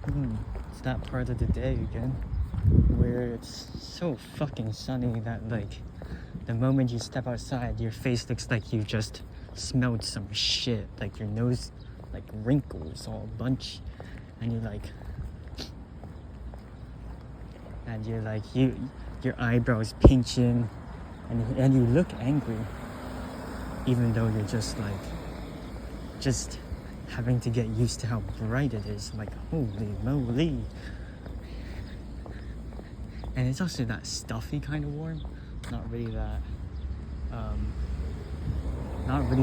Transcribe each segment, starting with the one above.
It's that part of the day again where it's so fucking sunny that like the moment you step outside your face looks like you just smelled some shit, like your nose like wrinkles all bunch, and you're like your eyebrows pinching, and you look angry even though you're just having to get used to how bright it is. Like, holy moly. And it's also that stuffy kind of warm, not really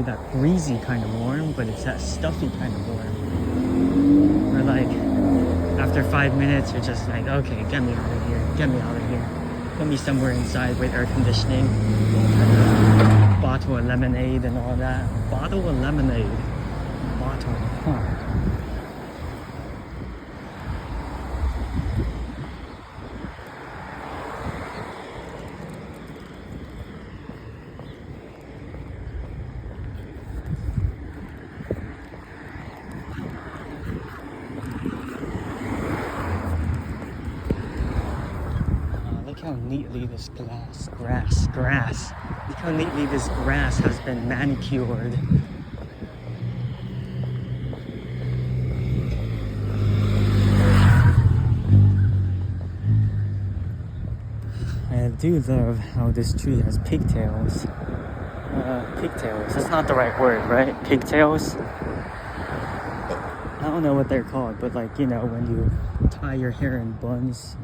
that breezy kind of warm, but it's that stuffy kind of warm where like after 5 minutes you're just like, okay, get me out of here, put me somewhere inside with air conditioning, bottle of lemonade and all that. Look how neatly this grass. Look how neatly this grass has been manicured. I do love how this tree has pigtails. Pigtails, that's not the right word, right? Pigtails? I don't know what they're called, but like, you know, when you tie your hair in buns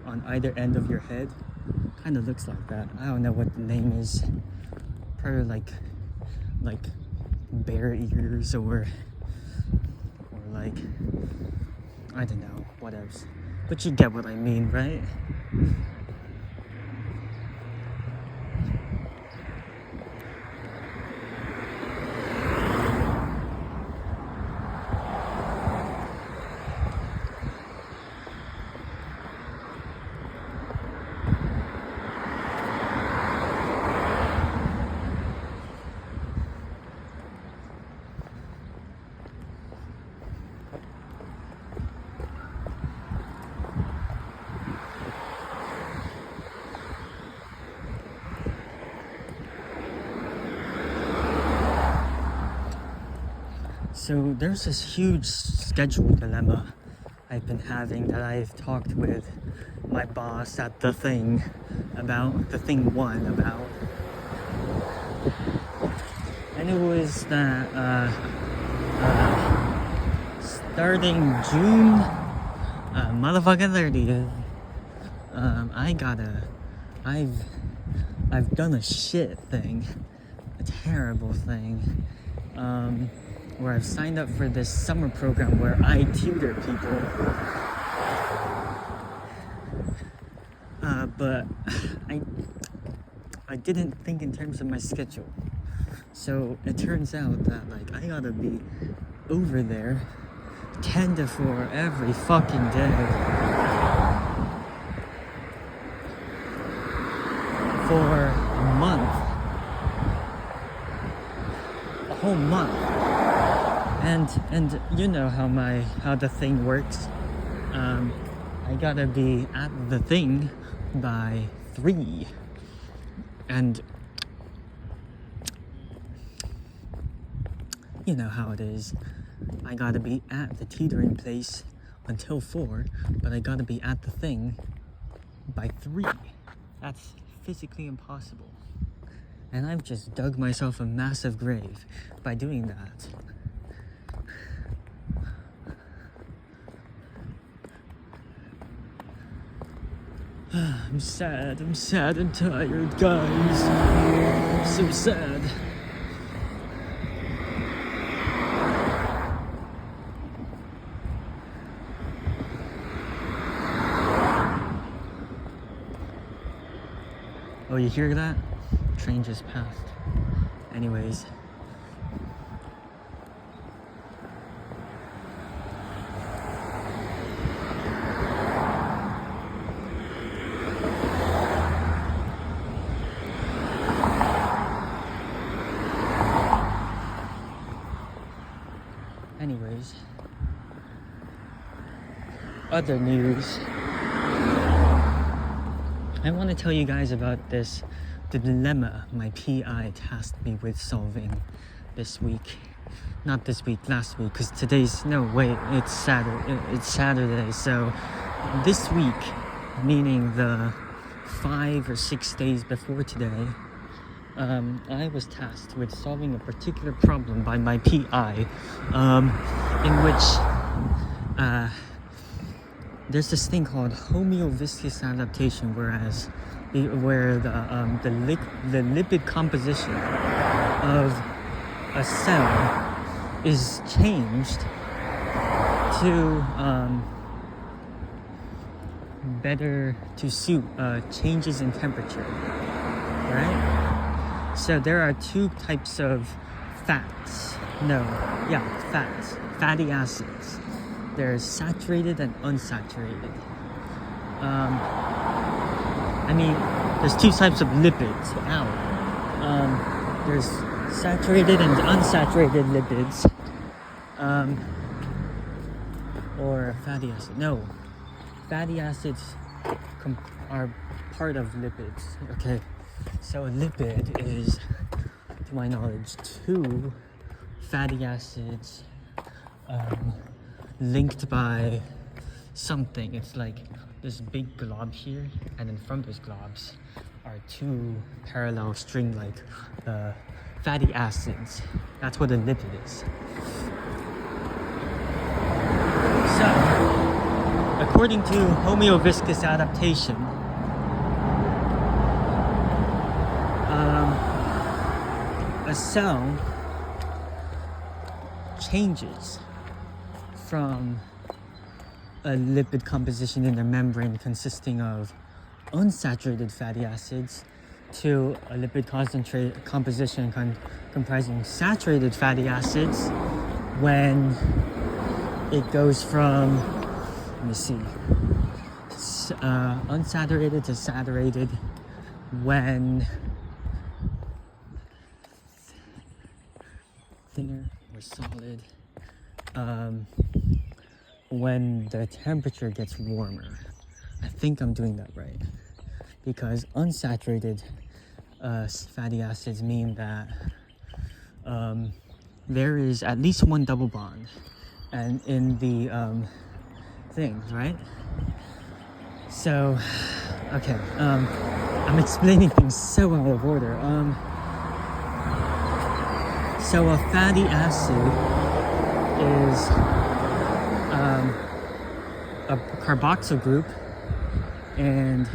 on either end of your head, kind of looks like that. I don't know what the name is. Probably like bear ears or like, I don't know what else. But you get what I mean, right? So there's this huge schedule dilemma I've been having that I've talked with my boss at The Thing about, The Thing 1 about. And it was that starting June motherfucking 30th, I've done a shit thing, a terrible thing, where I've signed up for this summer program where I tutor people. But I didn't think in terms of my schedule. So it turns out that like I gotta be over there 10 to 4 every fucking day for a month. A whole month. And you know how the thing works. I gotta be at the thing by 3. And you know how it is. I gotta be at the tutoring place until 4, but I gotta be at the thing by 3. That's physically impossible. And I've just dug myself a massive grave by doing that. I'm sad and tired, guys. I'm so sad. Oh, you hear that? Train just passed. Anyways. other news, I want to tell you guys about the dilemma my PI tasked me with solving this week. Not this week, last week, because it's Saturday, so this week, meaning the 5 or 6 days before today, I was tasked with solving a particular problem by my PI, in which there's this thing called homeoviscous adaptation, where the lipid composition of a cell is changed to better to suit changes in temperature, right? So there are two types of fatty acids. There's saturated and unsaturated. There's two types of lipids. There's saturated and unsaturated lipids, or fatty acid. No, fatty acids are part of lipids. Okay, so a lipid is, to my knowledge, two fatty acids linked by something. It's like this big glob here, and then from those globs are two parallel string-like fatty acids. That's what a lipid is. So, according to homeoviscous adaptation, a cell changes from a lipid composition in the membrane consisting of unsaturated fatty acids to a lipid composition comprising saturated fatty acids when it goes from, unsaturated to saturated when thinner or solid, when the temperature gets warmer. I think I'm doing that right, because unsaturated fatty acids mean that there is at least one double bond and in the thing, right? So, okay, I'm explaining things so out of order. So a fatty acid is a carboxyl group and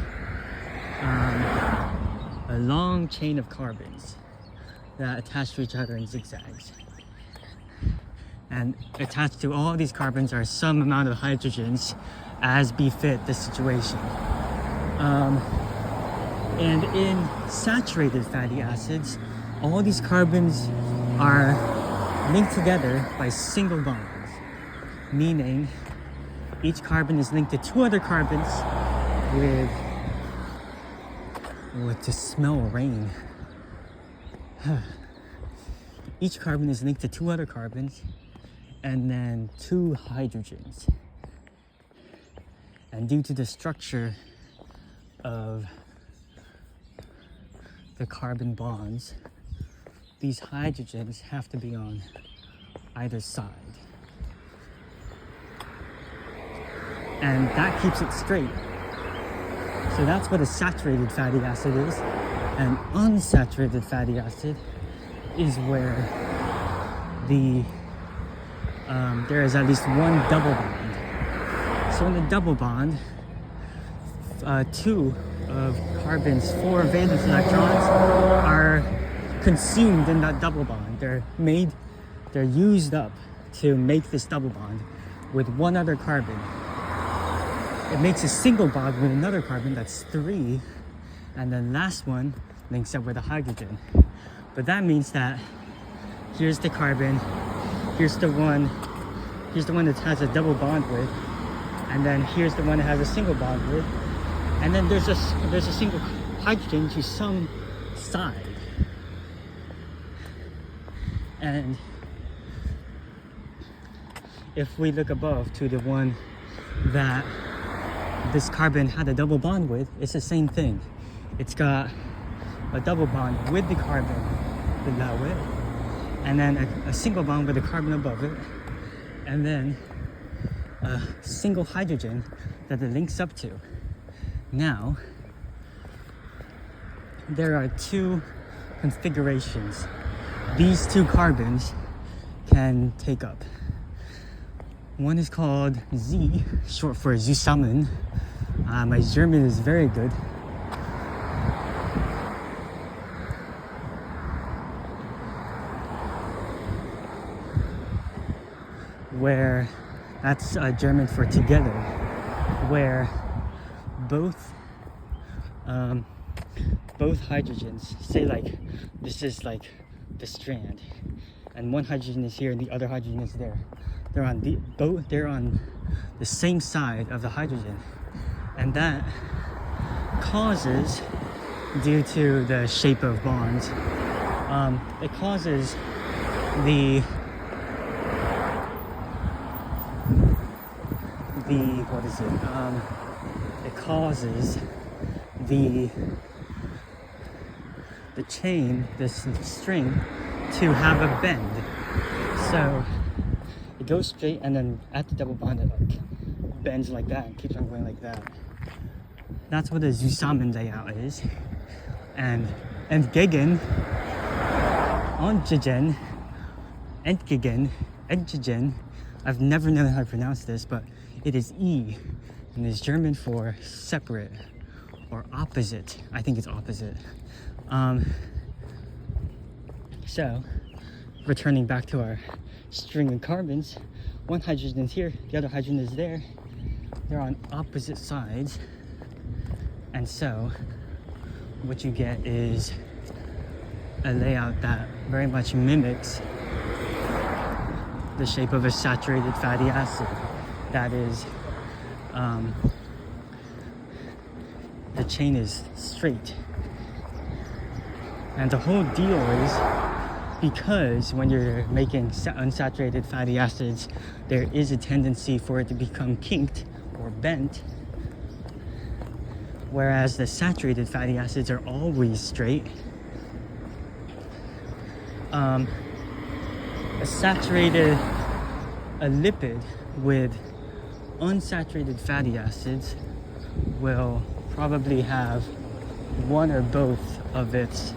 a long chain of carbons that attach to each other in zigzags. And attached to all of these carbons are some amount of hydrogens as befit the situation. And in saturated fatty acids, all these carbons are linked together by single bonds, meaning each carbon is linked to two other carbons to smell rain. Each carbon is linked to two other carbons and then two hydrogens. And due to the structure of the carbon bonds, these hydrogens have to be on either side. And that keeps it straight. So that's what a saturated fatty acid is. An unsaturated fatty acid is where there is at least one double bond. So in the double bond, two of carbon's four valence electrons are consumed in that double bond. They're used up to make this double bond with one other carbon. It makes a single bond with another carbon, that's three, and the last one links up with a hydrogen. But that means that here's the carbon, here's the one that has a double bond with, and then here's the one that has a single bond with, and then there's a single hydrogen to some side. And if we look above to the one that this carbon had a double bond with, it's the same thing. It's got a double bond with the carbon below it, and then a single bond with the carbon above it, and then a single hydrogen that it links up to. Now, there are two configurations these two carbons can take up. One is called Z, short for zusammen. My German is very good. Where that's German for together, where both hydrogens, say like this is like the strand, and one hydrogen is here and the other hydrogen is there. They're on the same side of the hydrogen, and that causes, due to the shape of bonds, it causes the what is it? It causes the chain, this string, to have a bend. So it goes straight, and then at the double bond it like bends like that and keeps on going like that. That's what a zusammen layout is. And entgegen, entgegen, I've never known how to pronounce this, but it is E, and it's German for separate or opposite. I think it's opposite. So, returning back to our string of carbons, one hydrogen is here, the other hydrogen is there. They're on opposite sides, and so what you get is a layout that very much mimics the shape of a saturated fatty acid. That is, the chain is straight. And the whole deal is because when you're making unsaturated fatty acids, there is a tendency for it to become kinked or bent, whereas the saturated fatty acids are always straight. A lipid with unsaturated fatty acids will probably have one or both of its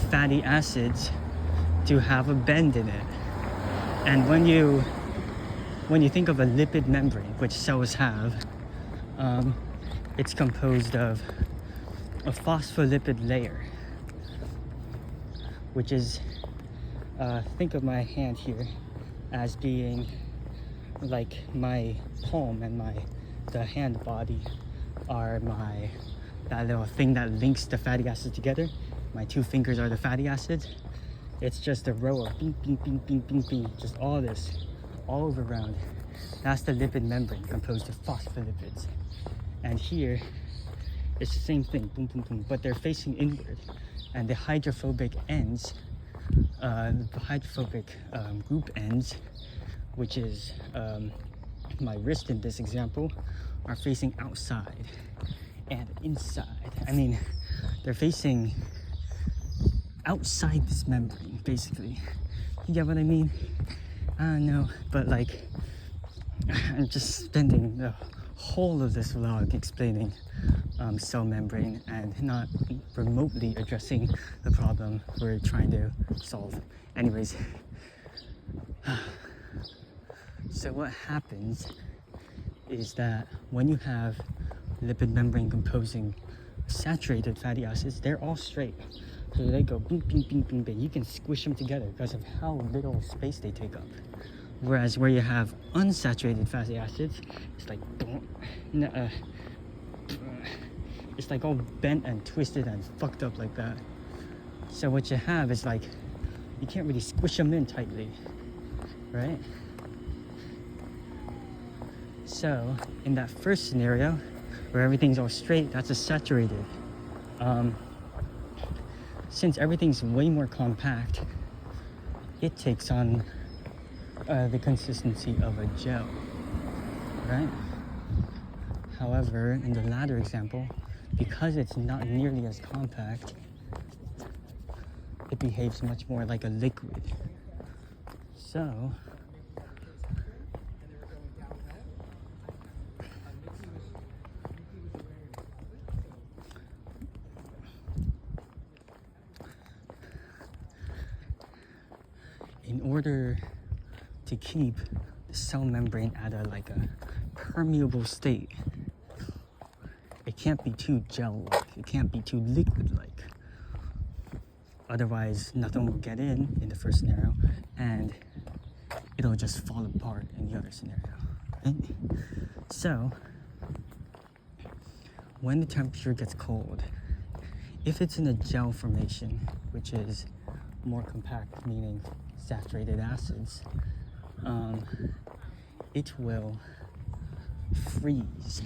fatty acids to have a bend in it. And when you think of a lipid membrane, which cells have, it's composed of a phospholipid layer, which is, think of my hand here as being like my palm, and the hand body are that little thing that links the fatty acids together. My two fingers are the fatty acids. It's just a row of bing, bing, bing, bing, bing, bing, just all this, all over around. That's the lipid membrane composed of phospholipids. And here, it's the same thing, boom, boom, boom, but they're facing inward. And the hydrophobic ends, group ends, which is my wrist in this example, are facing outside and inside. I mean, they're facing outside this membrane, basically. You get what I mean? I don't know, but like, I'm just spending the whole of this vlog explaining cell membrane and not remotely addressing the problem we're trying to solve. Anyways, so what happens is that when you have lipid membrane composing saturated fatty acids, they're all straight. So they go bing, bing, bing, bing, bing. You can squish them together because of how little space they take up. Whereas where you have unsaturated fatty acids, it's like, it's like all bent and twisted and fucked up like that. So what you have is like, you can't really squish them in tightly, right? So in that first scenario, where everything's all straight, that's a saturated. Since everything's way more compact, it takes on the consistency of a gel, right? However, in the latter example, because it's not nearly as compact, it behaves much more like a liquid. So, in order to keep the cell membrane at a permeable state, it can't be too gel-like, it can't be too liquid-like. Otherwise, nothing will get in the first scenario, and it'll just fall apart in the other scenario, right? So, when the temperature gets cold, if it's in a gel formation, which is more compact, meaning saturated acids, it will freeze.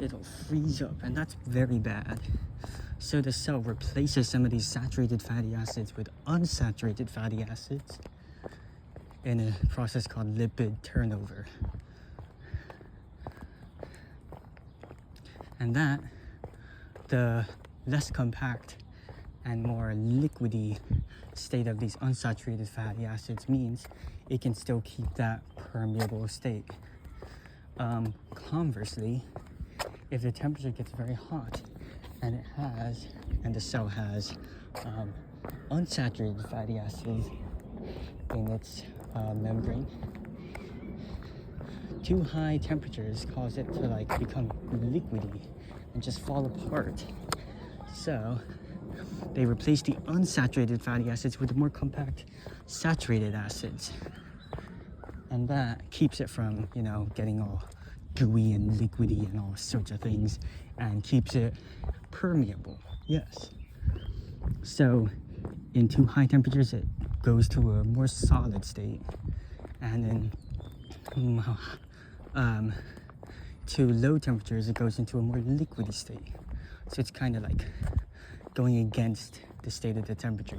It'll freeze up, and that's very bad. So the cell replaces some of these saturated fatty acids with unsaturated fatty acids in a process called lipid turnover. And that, the less compact and more liquidy state of these unsaturated fatty acids means it can still keep that permeable state. Conversely, if the temperature gets very hot and the cell has unsaturated fatty acids in its membrane, too high temperatures cause it to become liquidy and just fall apart. So they replace the unsaturated fatty acids with the more compact saturated acids, and that keeps it from getting all gooey and liquidy and all sorts of things, and keeps it permeable. Yes. So in too high temperatures it goes to a more solid state, and in to low temperatures it goes into a more liquidy state. So it's kind of like going against the state of the temperature,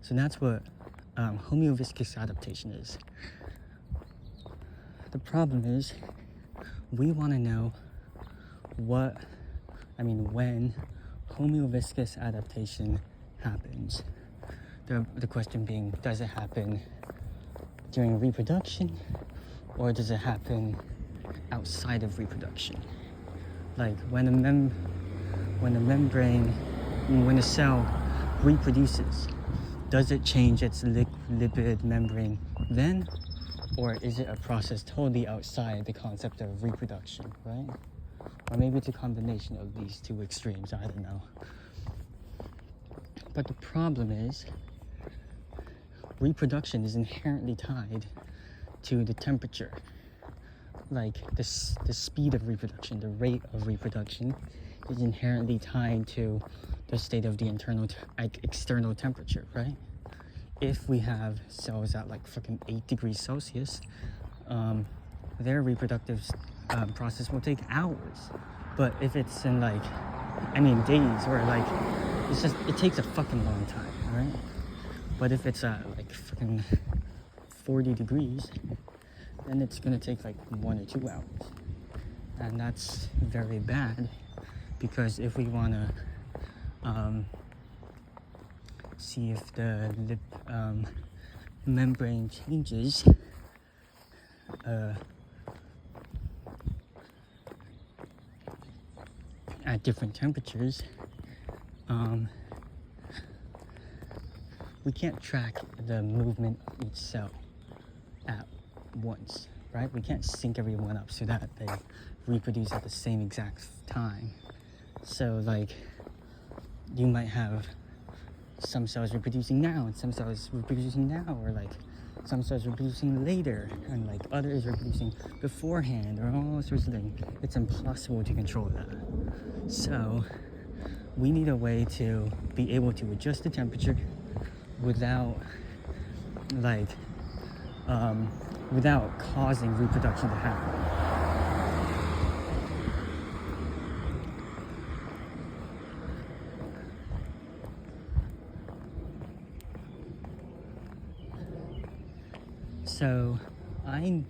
So that's what homeoviscous adaptation is. The problem is, we want to know when homeoviscous adaptation happens. The question being, does it happen during reproduction, or does it happen outside of reproduction? Like when a cell reproduces, does it change its lipid membrane then? Or is it a process totally outside the concept of reproduction, right? Or maybe it's a combination of these two extremes, I don't know. But the problem is, reproduction is inherently tied to the temperature. Like the speed of reproduction, the rate of reproduction is inherently tied to the state of the external temperature, right? If we have cells at fucking 8 degrees Celsius, their reproductive process will take hours. But if it's in days, or it takes a fucking long time, right? But if it's at fucking 40 degrees, then it's gonna take 1 or 2 hours. And that's very bad, because if we wanna see if the membrane changes at different temperatures, we can't track the movement of each cell at once, right? We can't sync everyone up so that they reproduce at the same exact time. So you might have some cells reproducing now and some cells reproducing now, or some cells reproducing later and others reproducing beforehand, or all sorts of things. It's impossible to control that. So we need a way to be able to adjust the temperature without causing reproduction to happen. So I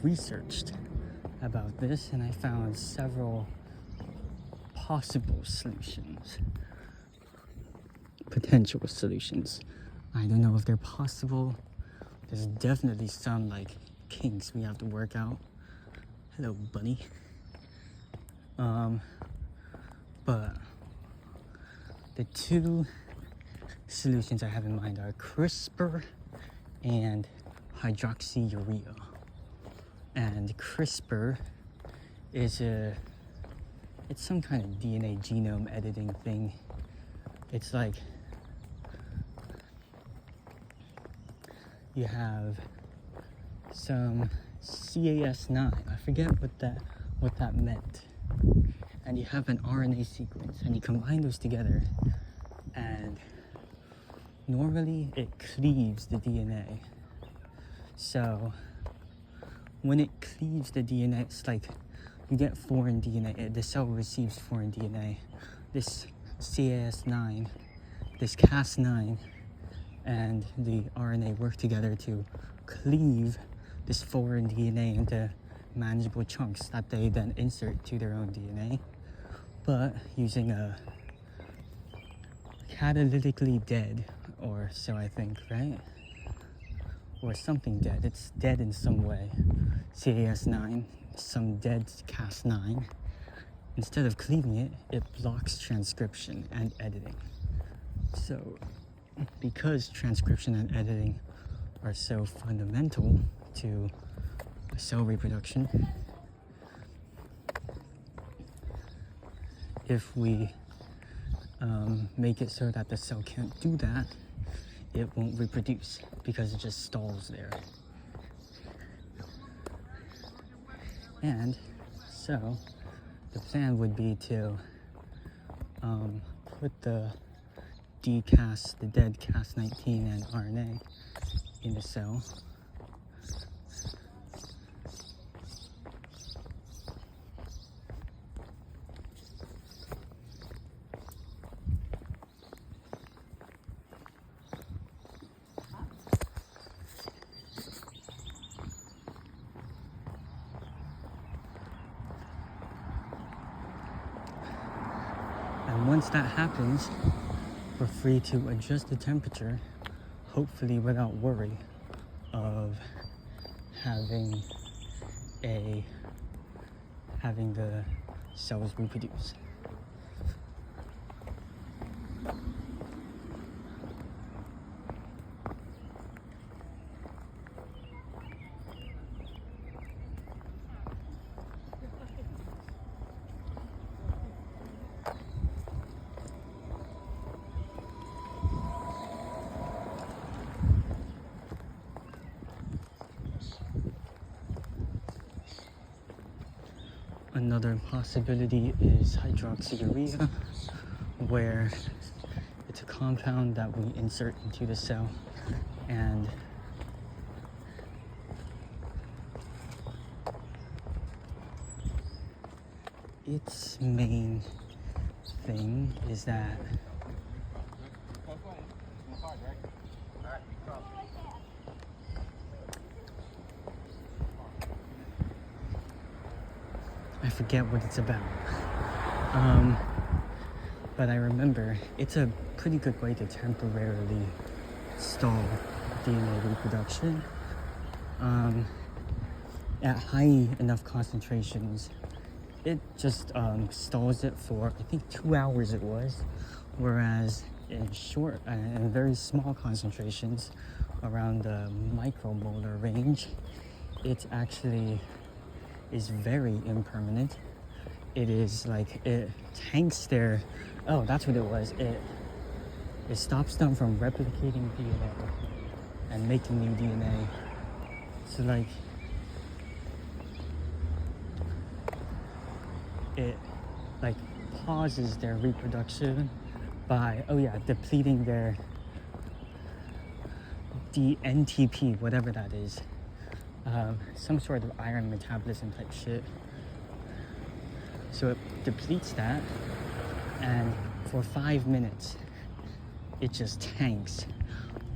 researched about this, and I found several possible solutions, potential solutions. I don't know if they're possible. There's definitely some like kinks we have to work out. Hello, bunny. But the two solutions I have in mind are CRISPR and hydroxyurea. And CRISPR is it's some kind of DNA genome editing thing. It's like you have some Cas9, I forget what that meant, and you have an RNA sequence, and you combine those together, and normally it cleaves the DNA. So when it cleaves the DNA, it's like you get foreign DNA. The cell receives foreign DNA. This Cas9, this Cas9, and the RNA work together to cleave this foreign DNA into manageable chunks that they then insert to their own DNA, but using a catalytically dead, or so I think, right? Or something dead. It's dead in some way. Cas9, some dead Cas9. Instead of cleaving it, it blocks transcription and editing. So, because transcription and editing are so fundamental to cell reproduction, if we make it so that the cell can't do that, it won't reproduce because it just stalls there. And so the plan would be to put the dead Cas19 and RNA in the cell. And once that happens, we're free to adjust the temperature, hopefully without worry of having the cells reproduce. Another possibility is hydroxyurea, where it's a compound that we insert into the cell, and its main thing is that I forget what it's about. But I remember it's a pretty good way to temporarily stall DNA reproduction. At high enough concentrations, it just stalls it for, I think, 2 hours it was. Whereas in short and very small concentrations, around the micromolar range, it actually is very impermanent. It is like, it tanks their, oh, that's what it was. It stops them from replicating DNA and making new DNA. So like, it like pauses their reproduction by, depleting their NTP, whatever that is. Some sort of iron metabolism type shit. So it depletes that, and for 5 minutes, it just tanks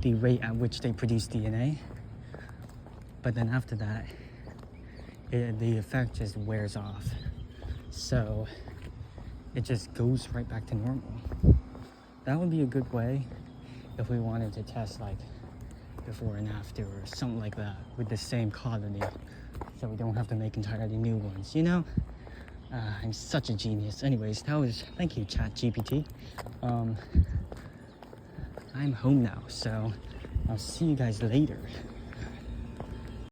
the rate at which they produce DNA. But then after that, the effect just wears off. So it just goes right back to normal. That would be a good way if we wanted to test like before and after or something like that with the same colony, so we don't have to make entirely new ones, you know? I'm such a genius. Anyways, thank you, ChatGPT. I'm home now, so I'll see you guys later.